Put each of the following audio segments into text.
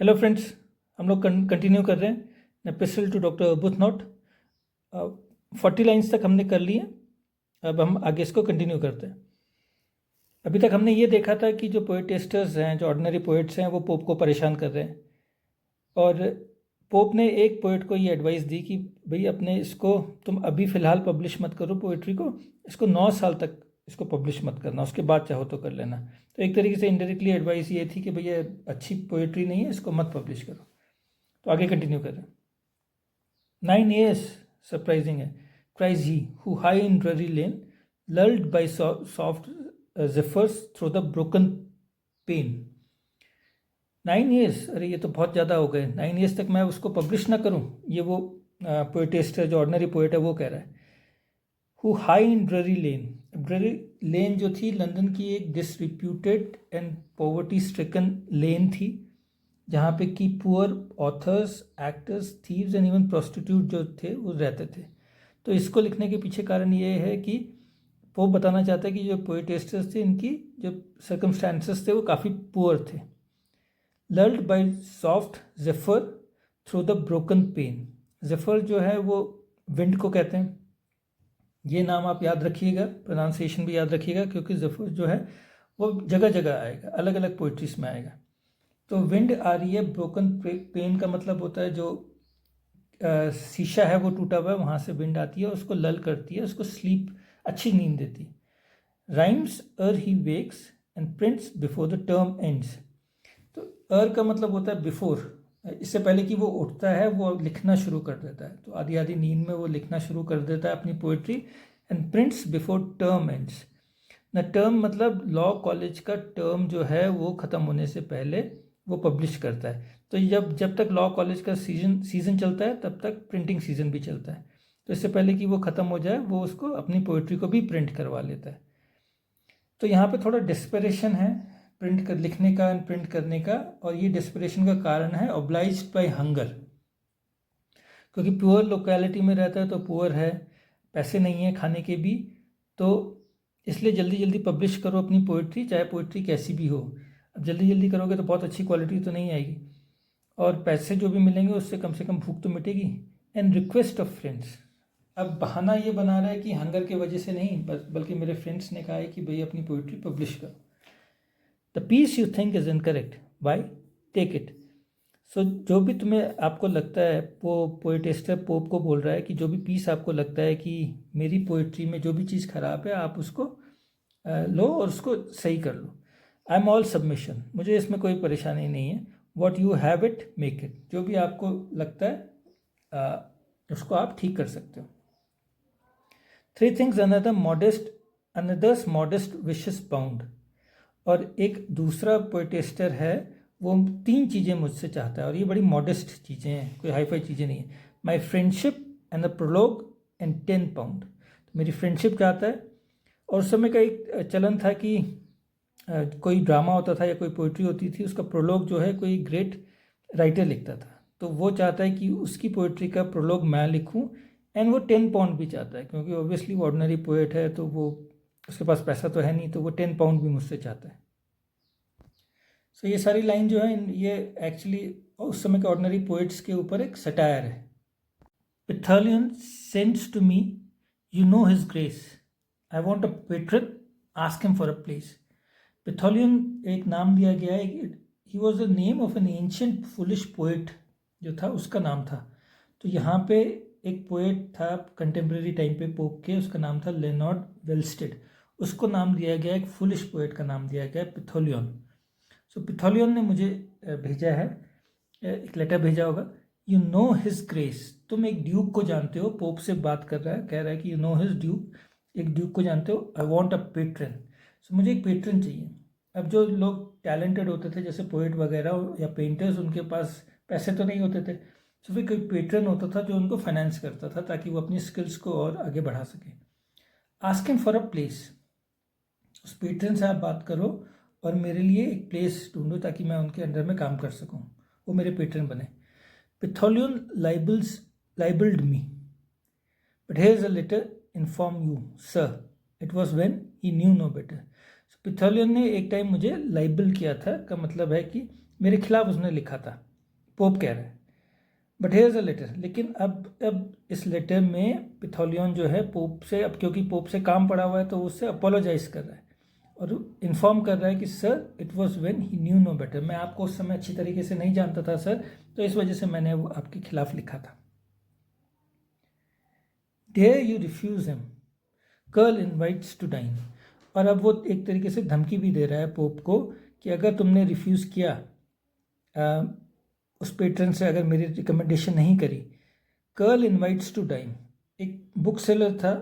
Hello friends, हम लोग continue कर रहे हैं एपिस्टल टू डॉक्टर बुथनॉट। 40 लाइन्स तक हमने कर लिए। अब हम आगे इसको कंटिन्यू करते हैं। अभी तक हमने ये देखा था कि जो पोएटेस्टर्स हैं, जो ऑर्डिनरी पोएट्स हैं, वो पोप को परेशान कर रहे हैं। और पोप ने एक पोएट को ये एडवाइस दी कि भाई अपने इसको तुम अभी फ़िलहाल पब्लिश मत करो पोएट्री को, इसको 9 साल तक इसको पब्लिश मत करना, उसके बाद चाहो तो कर लेना। तो एक तरीके से इनडायरेक्टली एडवाइस ये थी कि भैया अच्छी पोएट्री नहीं है, इसको मत पब्लिश करो। तो आगे कंटिन्यू करें। 9 years, सरप्राइजिंग है। Cries he who high in Drury lane, lulled by soft zephyrs through the broken pane. 9 years, अरे ये तो बहुत ज़्यादा हो गए। 9 years तक मैं उसको पब्लिश ना करूँ, ये वो पोएटिस्ट है, जो ऑर्डिनरी पोएट है, वो कह रहा है। हु हाई इन ड्ररी लेन, ड्ररी लेन जो थी लंदन की एक डिसरिप्यूटेड एंड पॉवर्टी स्ट्रिकन लेन थी, जहाँ पे कि poor authors, actors, thieves and even prostitute जो थे वो रहते थे। तो इसको लिखने के पीछे कारण ये है कि वो बताना चाहता है कि जो पोएटेस्टर्स थे, इनकी जो सर्कमस्टांसेस थे वो काफ़ी पुअर थे। Lulled by soft zephyr through the broken pane. Zephyr जो है वो विंड को कहते हैं। ये नाम आप याद रखिएगा, प्रोनाउंसिएशन भी याद रखिएगा, क्योंकि जेफर जो है वो जगह जगह आएगा, अलग अलग पोइट्रीज में आएगा। तो विंड आ रही है, ब्रोकन पेन का मतलब होता है जो शीशा है वो टूटा हुआ है, वहाँ से विंड आती है, उसको लल करती है, उसको स्लीप, अच्छी नींद देती है। Rhymes ere he wakes and prints before the term ends. तो अर का मतलब होता है बिफोर, इससे पहले कि वो उठता है वो लिखना शुरू कर देता है। तो आधी आधी नींद में वो लिखना शुरू कर देता है अपनी poetry. And prints before term ends. न टर्म मतलब लॉ कॉलेज का टर्म जो है वो ख़त्म होने से पहले वो पब्लिश करता है। तो जब जब तक लॉ कॉलेज का सीज़न चलता है, तब तक प्रिंटिंग सीज़न भी चलता है। तो इससे पहले कि वो ख़त्म हो जाए, वो उसको अपनी पोइट्री को भी प्रिंट करवा लेता है। तो यहाँ पे थोड़ा डिस्परेशन है प्रिंट कर लिखने का एंड प्रिंट करने का, और ये डिस्परेशन का कारण है ऑब्लाइज्ड बाय हंगर, क्योंकि पुअर लोकेलिटी में रहता है, तो पुअर है, पैसे नहीं है खाने के भी, तो इसलिए जल्दी जल्दी पब्लिश करो अपनी पोइट्री, चाहे पोइट्री कैसी भी हो। अब जल्दी जल्दी करोगे तो बहुत अच्छी क्वालिटी तो नहीं आएगी, और पैसे जो भी मिलेंगे उससे कम से कम भूख तो मिटेगी। And request of friends. अब बहाना ये बना रहा है कि हंगर की वजह से नहीं, बल्कि मेरे फ्रेंड्स ने कहा है कि भाई अपनी पोइट्री पब्लिश करो। The piece you think is incorrect, by take it. So जो भी तुम्हें आपको लगता है, वो पोएटेस्टर पोप को बोल रहा है कि जो भी पीस आपको लगता है कि मेरी पोइट्री में जो भी चीज़ खराब है, आप उसको लो और उसको सही कर लो। आई एम ऑल सबमिशन, मुझे इसमें कोई परेशानी नहीं है। What you have it make it, जो भी आपको लगता है उसको आप ठीक कर सकते हो। 3 things another's modest wishes bound. और एक दूसरा पोएटेस्टर है, वो 3 चीज़ें मुझसे चाहता है, और ये बड़ी मॉडेस्ट चीज़ें हैं, कोई हाई फाई चीज़ें नहीं है। My friendship and the prologue and 10 pound। तो मेरी फ्रेंडशिप चाहता है। और उस समय का एक चलन था कि कोई ड्रामा होता था या कोई पोइट्री होती थी, उसका प्रोलॉग जो है कोई ग्रेट राइटर लिखता था, तो वो चाहता है कि उसकी पोइट्री का प्रोलॉग मैं लिखूं। एंड वो 10 pound भी चाहता है, क्योंकि ऑब्वियसली वो ऑर्डिनरी पोएट है, तो वो उसके पास पैसा तो है नहीं, तो वो 10 pound भी मुझसे चाहता है। सो ये सारी लाइन जो है, ये एक्चुअली उस समय के ऑर्डिनरी पोइट्स के ऊपर एक सटायर है। Pitholeon sends to me, you know his grace, I want a patron, ask him for a place. Pitholeon एक नाम दिया गया है, he was the name of an ancient foolish poet, जो था उसका नाम था। तो यहाँ पे एक पोएट था कंटेम्प्रेरी टाइम पे पोप के, उसका नाम था लेनॉर्ड वेल्स्टेड, उसको नाम दिया गया, एक फुलिश पोएट का नाम दिया गया पिथोलियन। सो पिथोलियन ने मुझे भेजा है, एक लेटर भेजा होगा। यू नो हिज ग्रेस, तुम एक ड्यूक को जानते हो, पोप से बात कर रहा है, कह रहा है कि यू नो हिज ड्यूक, एक ड्यूक को जानते हो। आई वॉन्ट अ पेट्रन, सो मुझे एक पेट्रन चाहिए। अब जो लोग टैलेंटेड होते थे, जैसे पोएट वगैरह या पेंटर्स, उनके पास पैसे तो नहीं होते थे, तो फिर कोई पेट्रन होता था जो उनको फाइनेंस करता था, ताकि वो अपनी स्किल्स को और आगे बढ़ा सके। Ask him for a place, उस पेट्रन से आप बात करो और मेरे लिए एक प्लेस ढूंढो, ताकि मैं उनके अंडर में काम कर सकूं, वो मेरे पेट्रन बने। Pitholeon libelled me, but here is a letter inform you sir, it was when he knew no better. पिथोलियन ने एक टाइम मुझे लाइबल किया था, का मतलब है कि मेरे खिलाफ उसने लिखा था, पोप कह रहा है। But here is a letter, लेकिन अब इस लेटर में पिथोलियन जो है पोप से, अब क्योंकि पोप से काम पड़ा हुआ है तो उससे अपोलोजाइज कर रहा है और इन्फॉर्म कर रहा है कि sir it was when he knew no better, मैं आपको उस समय अच्छी तरीके से नहीं जानता था सर, तो इस वजह से मैंने वो आपके खिलाफ लिखा था। Dare you refuse him, Curll invites to dine. और अब वो एक तरीके से धमकी भी दे रहा है पोप को कि अगर तुमने रिफ्यूज़ किया उस पेट्रन से, अगर मेरी रिकमेंडेशन नहीं करी, कर्ल इनवाइट्स टू डाइन। एक बुक सेलर था,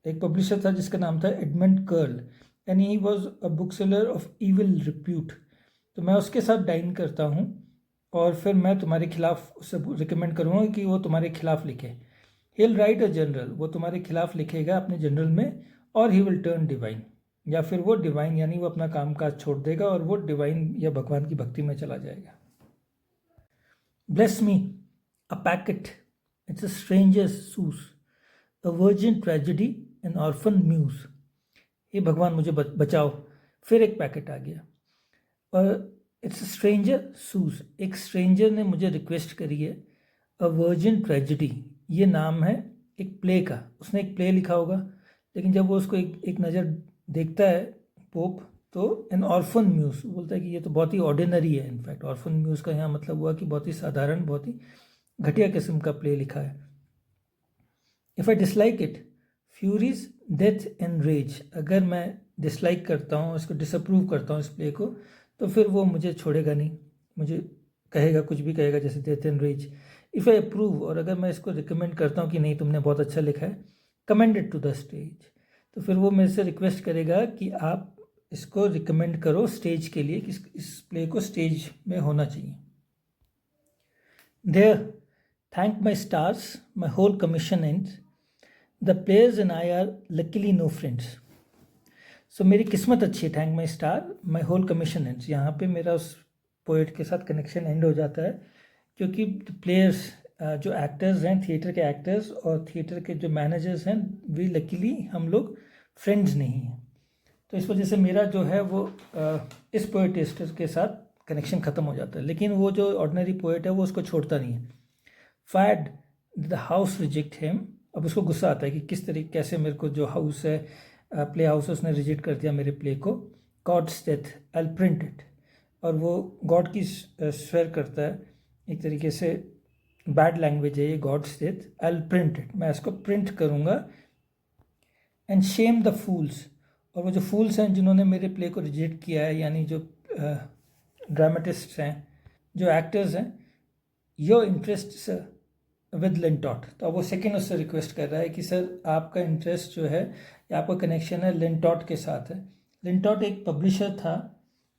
एक पब्लिशर था जिसका नाम था Edmund curl, and he was a book seller of evil repute. तो मैं उसके साथ डाइन करता हूँ और फिर मैं तुम्हारे खिलाफ उससे रिकमेंड करूँगा कि वो तुम्हारे खिलाफ लिखे। He will write a general, वो तुम्हारे खिलाफ लिखेगा अपने जनरल में, और ही विल टर्न डिवाइन, या फिर वो डिवाइन यानी वो अपना काम काज छोड़ देगा और वो डिवाइन या भगवान की भक्ति में चला जाएगा। Bless me a packet, it's a strangers sues, a virgin tragedy, an orphan muse. ये भगवान मुझे बचाओ। फिर एक पैकेट आ गया और इट्स स्ट्रेंजर सूस, एक स्ट्रेंजर ने मुझे रिक्वेस्ट करी है। अ वर्जिन ट्रेजेडी, ये नाम है एक प्ले का, उसने एक प्ले लिखा होगा, लेकिन जब वो उसको एक नज़र देखता है पोप, तो एन ऑर्फन म्यूज बोलता है कि ये तो बहुत ही ऑर्डिनरी है। इनफैक्ट ऑर्फन म्यूज का यहाँ मतलब हुआ कि बहुत ही साधारण, बहुत ही घटिया किस्म का प्ले लिखा है। If I dislike it, furies, death and rage, अगर मैं डिसलाइक करता हूँ, इसको डिसअप्रूव करता हूँ इस प्ले को, तो फिर वो मुझे छोड़ेगा नहीं, मुझे कहेगा, कुछ भी कहेगा, जैसे death and rage. If I approve, और अगर मैं इसको रिकमेंड करता हूँ कि नहीं तुमने बहुत अच्छा लिखा है, commend it to the stage, तो फिर वो मेरे से रिक्वेस्ट करेगा कि आप इसको रिकमेंड करो स्टेज के लिए, कि इस प्ले को स्टेज में होना चाहिए। There thank my stars, my whole commission ends, the players and I are luckily no friends. So मेरी किस्मत अच्छी है, thank my star, my whole commission ends. यहाँ पे मेरा उस पोएट के साथ कनेक्शन एंड हो जाता है, क्योंकि प्लेयर्स जो एक्टर्स हैं, थिएटर के एक्टर्स और थिएटर के जो मैनेजर्स हैं, वी लकीली हम लोग फ्रेंड्स नहीं हैं। तो इस वजह से मेरा जो है वो इस पोएटिस्ट के साथ कनेक्शन ख़त्म हो जाता है। लेकिन वो जो ऑर्डिनरी पोएट है वो उसको छोड़ता नहीं है। Fired the house reject him, अब उसको गुस्सा आता है कि किस तरीके कैसे मेरे को जो हाउस है, प्ले हाउस, उसने रिजेक्ट कर दिया मेरे प्ले को। God's death, I will print it, और वो गॉड की स्वेर करता है, एक तरीके से बैड लैंग्वेज है ये, God's death, I will print it, मैं इसको प्रिंट करूँगा। एंड शेम द फूल्स, और वो जो फूल्स हैं जिन्होंने मेरे प्ले को रिजेक्ट किया है, यानी जो ड्रामेटिस्ट हैं, जो एक्टर्स हैं, योर इंटरेस्ट विद लिंटॉट। तो अब वो सेकेंड उससे रिक्वेस्ट कर रहा है कि सर आपका इंटरेस्ट जो है या आपका कनेक्शन है लिंटॉट के साथ है। लिंटॉट एक पब्लिशर था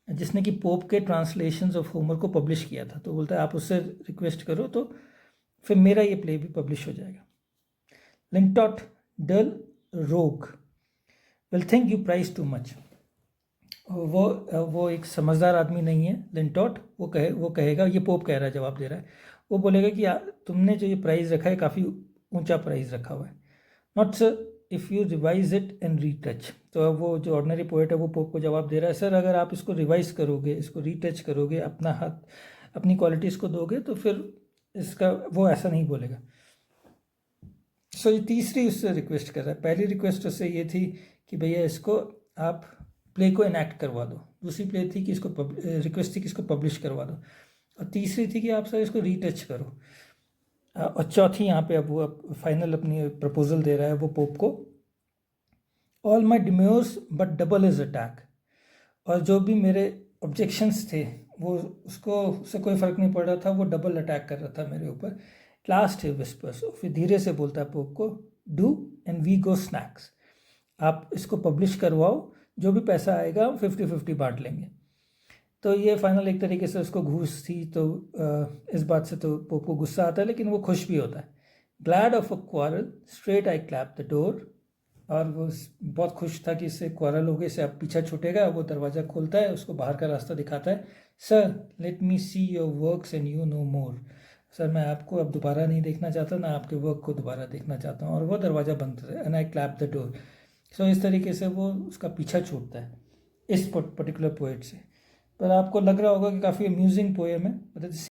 जिसने कि पोप के ट्रांसलेशंस ऑफ होमर को पब्लिश किया था, तो बोलता है आप उससे रिक्वेस्ट करो तो फिर मेरा ये प्ले भी पब्लिश हो जाएगा। लिंटॉट, डल रोग, will think you price too much. वो एक समझदार आदमी नहीं है लिंटॉट, वो कहेगा, ये पोप कह रहा है, जवाब दे रहा है, वो बोलेगा कि तुमने जो ये प्राइस रखा है काफ़ी ऊंचा प्राइस रखा हुआ है। Not sir if you revise it and retouch. तो अब वो जो ऑर्डिनरी पोएट है वो पोप को जवाब दे रहा है, सर अगर आप इसको रिवाइज करोगे, इसको रीटच करोगे, अपना हाथ, अपनी क्वालिटीज़ को दोगे, तो फिर इसका वो ऐसा नहीं बोलेगा। सो ये तीसरी उससे रिक्वेस्ट कर रहा है। पहली रिक्वेस्ट उससे ये थी कि भैया इसको आप प्ले को इनैक्ट करवा दो, दूसरी प्ले थी कि इसको रिक्वेस्ट थी कि इसको पब्लिश करवा दो, और तीसरी थी कि आप सर इसको रीटच करो, और चौथी यहाँ पे अब वो फाइनल अपनी प्रपोजल दे रहा है वो पोप को। All my demurs but double is attack, और जो भी मेरे ऑब्जेक्शंस थे वो उससे कोई फ़र्क नहीं पड़ रहा था, वो डबल अटैक कर रहा था मेरे ऊपर। लास्ट है विस्पर्स, फिर धीरे से बोलता है पोप को, do and we go snacks, आप इसको पब्लिश करवाओ, जो भी पैसा आएगा हम 50-50 बांट लेंगे। तो ये फाइनल एक तरीके से उसको घूस थी, तो इस बात से तो पोप को गुस्सा आता है, लेकिन वो खुश भी होता है। Glad of a quarrel, straight I clap the door, और वो बहुत खुश था कि इससे क्वारल हो गई, इससे अब पीछा छूटेगा। वो दरवाज़ा खोलता है, उसको बाहर का रास्ता दिखाता है। Sir let me see your works and you know more, sir मैं आपको अब दोबारा नहीं देखना चाहता, ना आपके वर्क को दोबारा देखना चाहता हूँ, और वो दरवाज़ा बंद है, and I clap the door. So इस तरीके से वो उसका पीछा छूटता है इस पर्टिकुलर पोएट से। पर आपको लग रहा होगा कि काफ़ी अम्यूजिंग पोएम है, मतलब